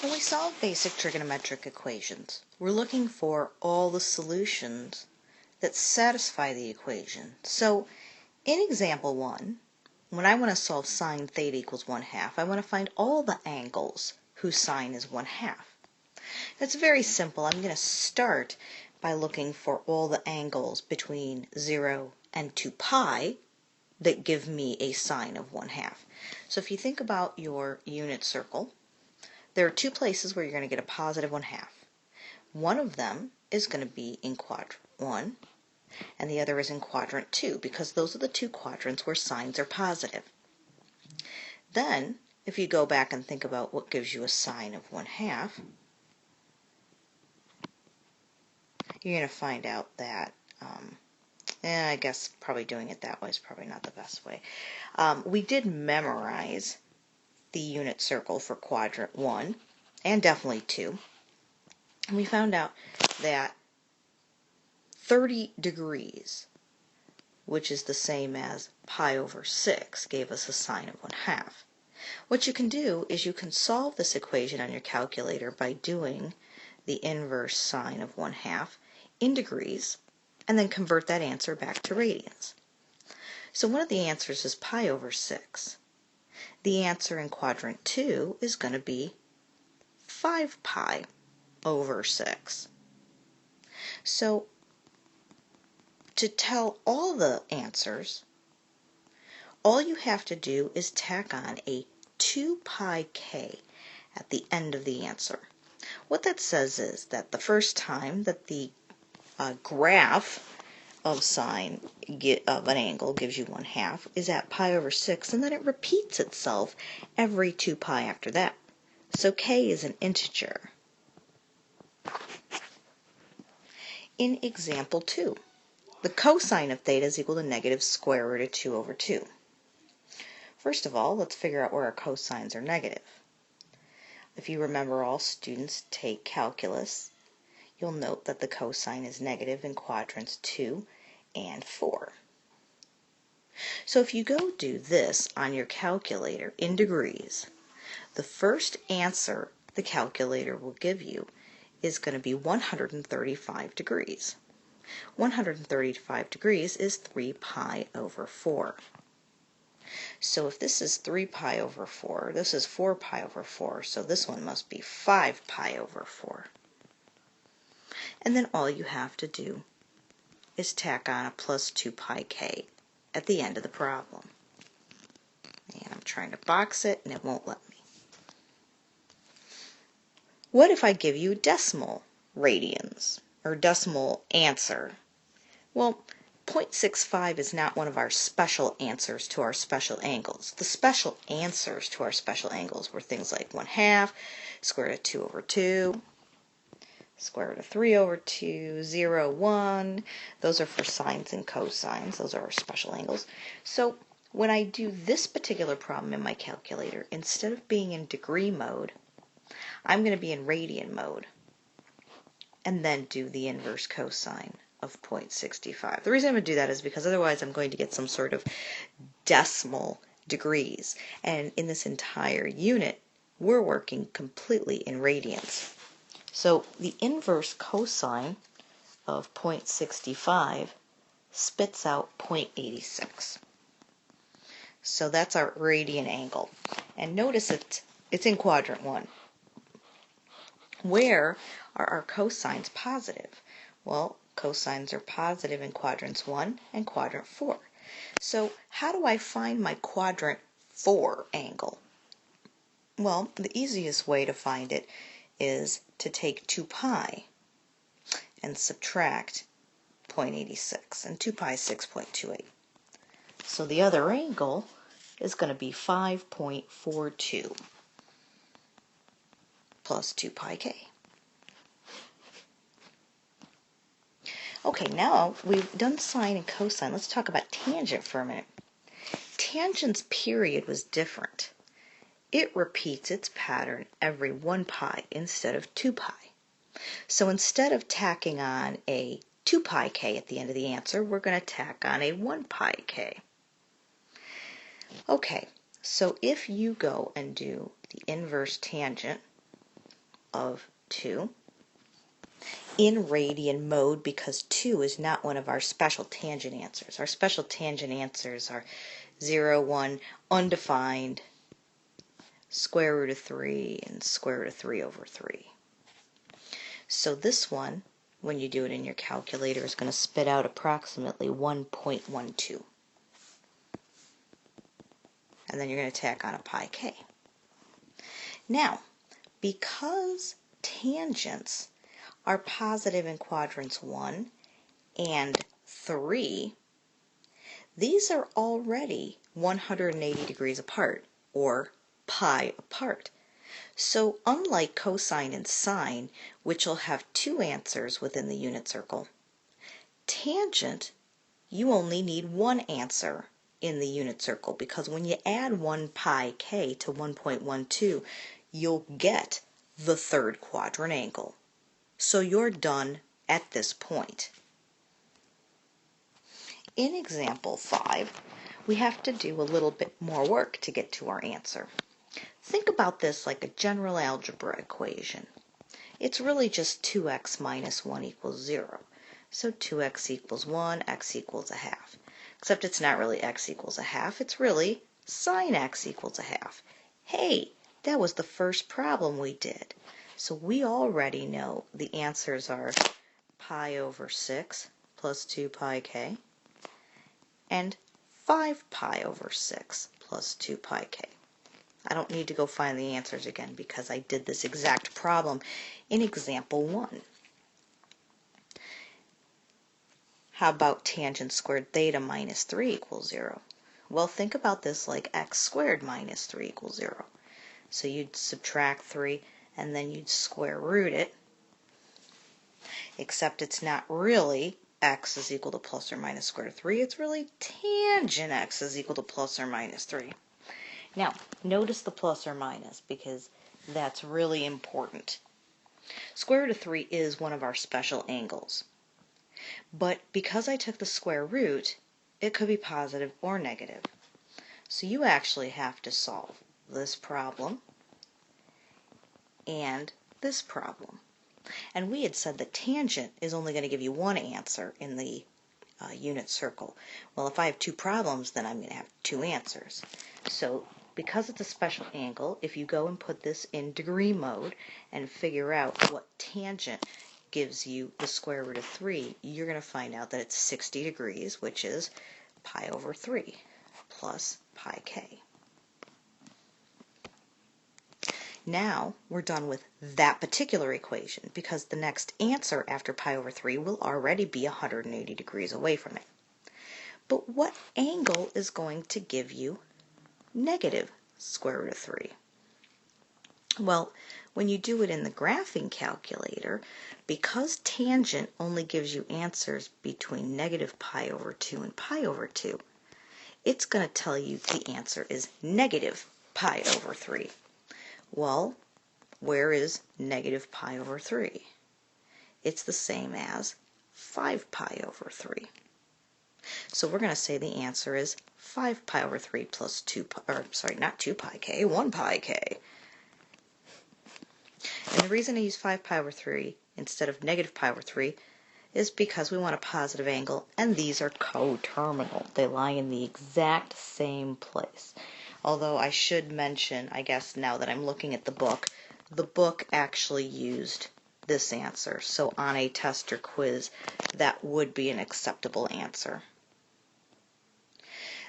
When we solve basic trigonometric equations, we're looking for all the solutions that satisfy the equation. So in example 1, when I want to solve sine theta equals 1/2, I want to find all the angles whose sine is 1/2. It's very simple. I'm going to start by looking for all the angles between 0 and 2 pi that give me a sine of 1/2. So if you think about your unit circle, there are two places where you're going to get a positive 1/2. One of them is going to be in quadrant 1, and the other is in quadrant 2, because those are the two quadrants where signs are positive. Then, if you go back and think about what gives you a sine of 1/2, you're going to find out that, I guess probably doing it that way is probably not the best way. We did memorize the unit circle for quadrant 1 and definitely 2. And we found out that 30 degrees, which is the same as pi over 6, gave us a sine of 1/2. What you can do is you can solve this equation on your calculator by doing the inverse sine of 1/2 in degrees and then convert that answer back to radians. So one of the answers is pi over 6. The answer in quadrant 2 is going to be 5 pi over 6. So to tell all the answers, all you have to do is tack on a 2 pi k at the end of the answer. What that says is that the first time that the graph of sine of an angle gives you 1/2 is at pi over 6, and then it repeats itself every 2 pi after that. So k is an integer. In example 2, the cosine of theta is equal to negative square root of 2 over 2. First of all, let's figure out where our cosines are negative. If you remember, all students take calculus, you'll note that the cosine is negative in quadrants 2 and 4. So if you go do this on your calculator in degrees, the first answer the calculator will give you is going to be 135 degrees. 135 degrees is 3 pi over 4. So if this is 3 pi over 4, this is 4 pi over 4, so this one must be 5 pi over 4. And then all you have to do is tack on a plus 2 pi k at the end of the problem. And I'm trying to box it and it won't let me. What if I give you decimal radians, or decimal answer? Well, 0.65 is not one of our special answers to our special angles. The special answers to our special angles were things like 1/2, square root of 2 over 2, square root of 3 over 2, 0, 1. Those are for sines and cosines. Those are our special angles. So when I do this particular problem in my calculator, instead of being in degree mode, I'm going to be in radian mode and then do the inverse cosine of 0.65. The reason I'm going to do that is because otherwise I'm going to get some sort of decimal degrees. And in this entire unit, we're working completely in radians. So the inverse cosine of 0.65 spits out 0.86. So that's our radian angle. And notice it's in quadrant 1. Where are our cosines positive? Well, cosines are positive in quadrants 1 and quadrant 4. So how do I find my quadrant 4 angle? Well, the easiest way to find it is to take 2 pi and subtract 0.86, and 2 pi is 6.28. So the other angle is going to be 5.42 plus 2 pi k. Okay, now we've done sine and cosine. Let's talk about tangent for a minute. Tangent's period was different. It repeats its pattern every 1 pi instead of 2 pi. So instead of tacking on a 2 pi k at the end of the answer, we're going to tack on a 1 pi k. Okay, so if you go and do the inverse tangent of 2. In radian mode, because 2 is not one of our special tangent answers. Our special tangent answers are 0, 1, undefined, square root of 3, and square root of 3 over 3. So this one, when you do it in your calculator, is going to spit out approximately 1.12. And then you're going to tack on a pi k. Now, because tangents are positive in quadrants 1 and 3, these are already 180 degrees apart, or pi apart. So unlike cosine and sine, which will have 2 answers within the unit circle, tangent, you only need 1 answer in the unit circle, because when you add 1 pi k to 1.12, you'll get the third quadrant angle. So you're done at this point. In example 5, we have to do a little bit more work to get to our answer. Think about this like a general algebra equation. It's really just 2x minus 1 equals 0. So 2x equals 1, x equals a half. Except it's not really x equals a half, it's really sine x equals a half. Hey, that was the first problem we did. So we already know the answers are pi over 6 plus 2 pi k and 5 pi over 6 plus 2 pi k. I don't need to go find the answers again because I did this exact problem in example 1. How about tangent squared theta minus 3 equals 0? Well, think about this like x squared minus 3 equals 0. So you'd subtract 3 and then you'd square root it, except it's not really x is equal to plus or minus square root of 3, it's really tangent x is equal to plus or minus 3. Now, notice the plus or minus because that's really important. Square root of 3 is one of our special angles. But because I took the square root, it could be positive or negative. So you actually have to solve this problem and this problem. And we had said that tangent is only going to give you 1 answer in the unit circle. Well, if I have 2 problems, then I'm going to have 2 answers. So because it's a special angle, if you go and put this in degree mode and figure out what tangent gives you the square root of 3, you're going to find out that it's 60 degrees, which is pi over 3 plus pi k. Now we're done with that particular equation because the next answer after pi over 3 will already be 180 degrees away from it. But what angle is going to give you negative square root of 3? Well, when you do it in the graphing calculator, because tangent only gives you answers between negative pi over 2 and pi over 2, it's going to tell you the answer is negative pi over 3. Well, where is negative pi over 3? It's the same as 5 pi over 3. So we're going to say the answer is 5 pi over 3 plus 2 pi, or sorry, not 2 pi k, 1 pi k. And the reason I use 5 pi over 3 instead of negative pi over 3 is because we want a positive angle, and these are coterminal. They lie in the exact same place. Although I should mention, I guess now that I'm looking at the book actually used this answer. So on a test or quiz, that would be an acceptable answer.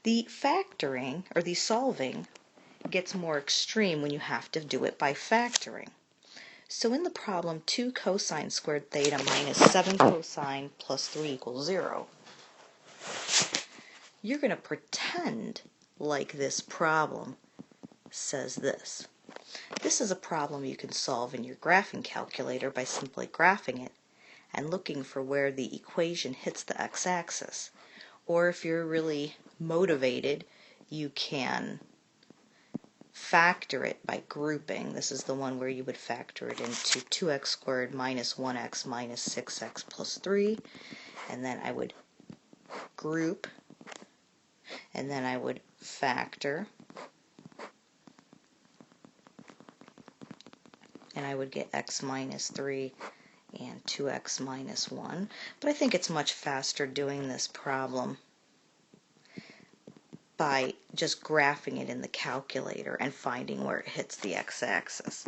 The factoring, or the solving, gets more extreme when you have to do it by factoring. So in the problem, 2 cosine squared theta minus 7 cosine plus 3 equals 0, you're going to pretend like this problem says this. This is a problem you can solve in your graphing calculator by simply graphing it and looking for where the equation hits the x-axis. Or if you're really motivated, you can factor it by grouping. This is the one where you would factor it into 2x squared minus 1x minus 6x plus 3. And then I would group, and then I would factor, and I would get x minus 3 and 2x minus 1. But I think it's much faster doing this problem by just graphing it in the calculator and finding where it hits the x-axis.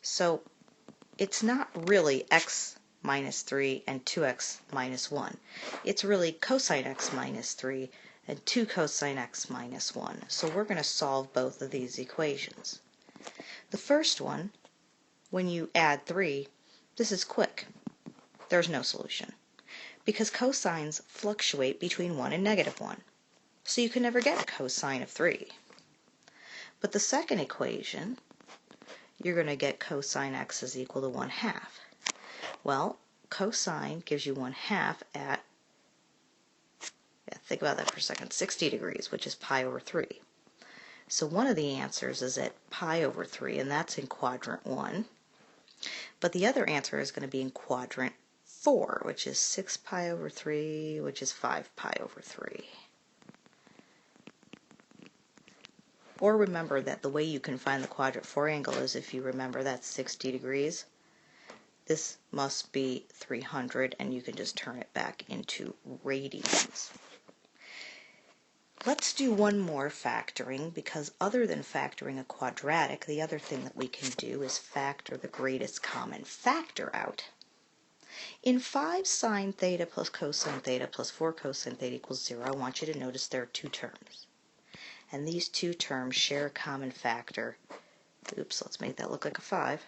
So it's not really x minus 3 and 2x minus 1. It's really cosine x minus 3 and 2 cosine x minus 1. So we're going to solve both of these equations. The first one, when you add 3, this is quick. There's no solution, because cosines fluctuate between 1 and negative 1. So you can never get a cosine of 3. But the second equation, you're going to get cosine x is equal to 1/2. Well, cosine gives you 1/2 at, think about that for a second, 60 degrees, which is pi over 3. So one of the answers is at pi over 3, and that's in quadrant 1. But the other answer is going to be in quadrant 4, which is 6 pi over 3, which is 5 pi over 3. Or remember that the way you can find the quadrant 4 angle is, if you remember, that's 60 degrees. This must be 300, and you can just turn it back into radians. Let's do one more factoring, because other than factoring a quadratic, the other thing that we can do is factor the greatest common factor out. In 5 sine theta plus cosine theta plus 4 cosine theta equals 0, I want you to notice there are two terms. And these two terms share a common factor, oops, let's make that look like a 5,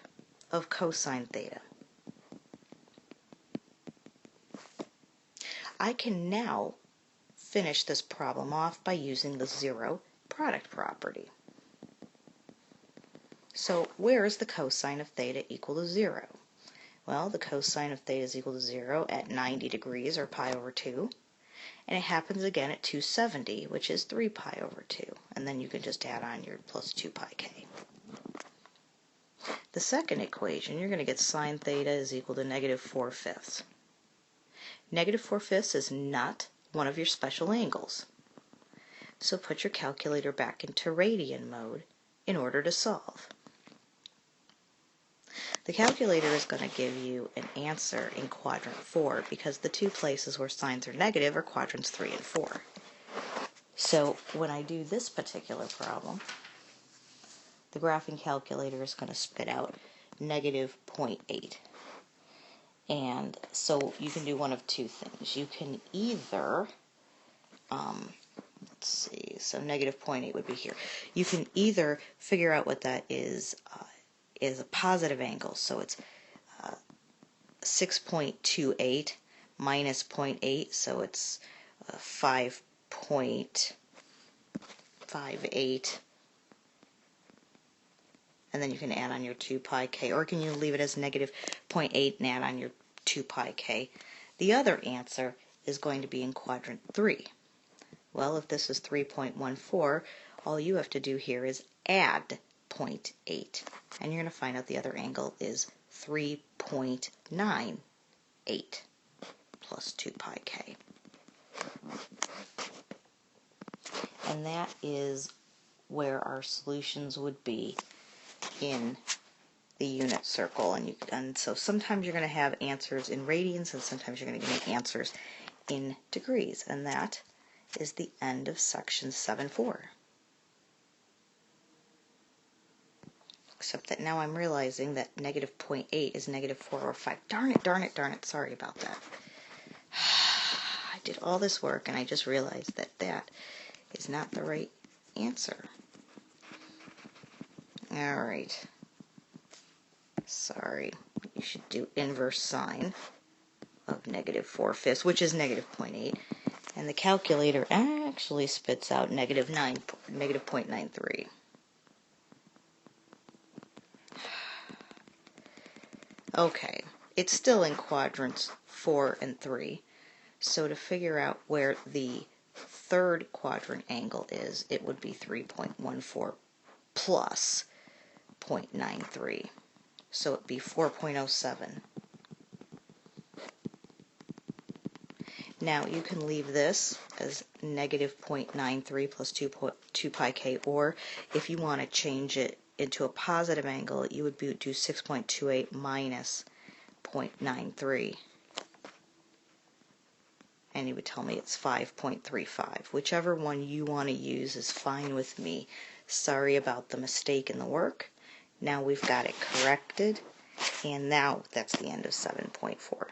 of cosine theta. I can now finish this problem off by using the zero product property. So where is the cosine of theta equal to 0? Well, the cosine of theta is equal to 0 at 90 degrees, or pi over 2. And it happens again at 270, which is 3 pi over 2. And then you can just add on your plus 2 pi k. The second equation, you're going to get sine theta is equal to negative 4/5. Negative 4/5 is not one of your special angles. So put your calculator back into radian mode in order to solve. The calculator is going to give you an answer in quadrant 4, because the two places where signs are negative are quadrants 3 and 4. So when I do this particular problem, the graphing calculator is going to spit out negative 0.8. And so you can do one of two things. You can either, let's see, so negative 0.8 would be here. You can either figure out what that is a positive angle, so it's 6.28 minus 0.8, so it's 5.58, and then you can add on your 2 pi k, or can you leave it as negative 0.8 and add on your 2 pi k. The other answer is going to be in quadrant 3. Well, if this is 3.14, all you have to do here is add 0.8, and you're going to find out the other angle is 3.98 plus 2 pi k. And that is where our solutions would be in the unit circle. And so sometimes you're going to have answers in radians, and sometimes you're going to get answers in degrees. And that is the end of section 7.4. Except that now I'm realizing that negative 0.8 is negative 4 over 5. Darn it, darn it, darn it. Sorry about that. I did all this work and I just realized that that is not the right answer. Alright. Sorry. You should do inverse sine of negative 4/5, which is negative 0.8. And the calculator actually spits out negative 0.93. Okay, it's still in quadrants 4 and 3, so to figure out where the third quadrant angle is, it would be 3.14 plus 0.93, so it would be 4.07. Now you can leave this as negative 0.93 plus 2 pi k, or if you want to change it into a positive angle, you would do 6.28 minus 0.93. And you would tell me it's 5.35. Whichever one you want to use is fine with me. Sorry about the mistake in the work. Now we've got it corrected, and now that's the end of 7.4.